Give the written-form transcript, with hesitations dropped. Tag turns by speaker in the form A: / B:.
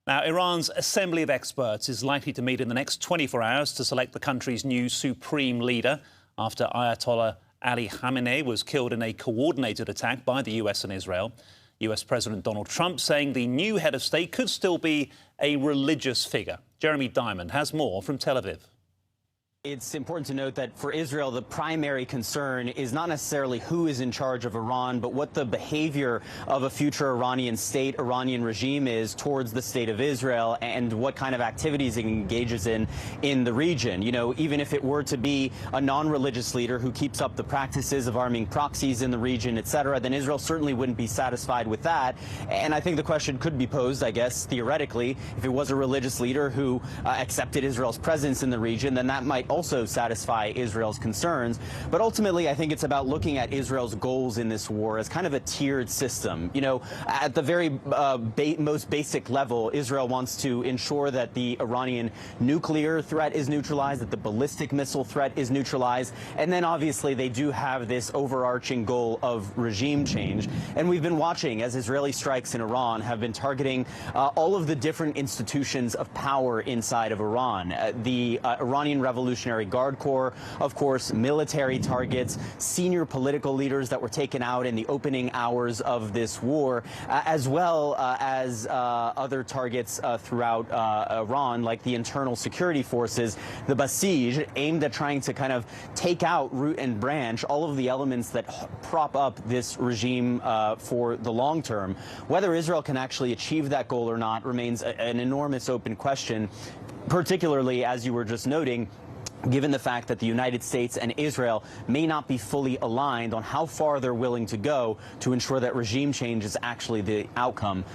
A: Now, Iran's Assembly of Experts is likely to meet in the next 24 hours to select the country's new supreme leader after Ayatollah Ali Khamenei was killed in a coordinated attack by the US and Israel. US President Donald Trump saying the new head of state could still be a religious figure. Jeremy Diamond has more from Tel Aviv.
B: It's important to note that for Israel, the primary concern is not necessarily who is in charge of Iran, but what the behavior of a future Iranian state, Iranian regime is towards the state of Israel and what kind of activities it engages in the region. You know, even if it were to be a non-religious leader who keeps up the practices of arming proxies in the region, etc., then Israel certainly wouldn't be satisfied with that. And I think the question could be posed, I guess, theoretically, if it was a religious leader who accepted Israel's presence in the region, then that might also satisfy Israel's concerns. But ultimately, I think it's about looking at Israel's goals in this war as kind of a tiered system. You know, at the very most basic level, Israel wants to ensure that the Iranian nuclear threat is neutralized, that the ballistic missile threat is neutralized, and then obviously they do have this overarching goal of regime change. And we've been watching as Israeli strikes in Iran have been targeting all of the different institutions of power inside of Iran. The Iranian Revolutionary Guard Corps, of course, military targets, senior political leaders that were taken out in the opening hours of this war, as well as other targets throughout Iran, like the internal security forces, the Basij, aimed at trying to kind of take out root and branch all of the elements that prop up this regime for the long term. Whether Israel can actually achieve that goal or not remains an enormous open question, particularly, as you were just noting, given the fact that the United States and Israel may not be fully aligned on how far they're willing to go to ensure that regime change is actually the outcome.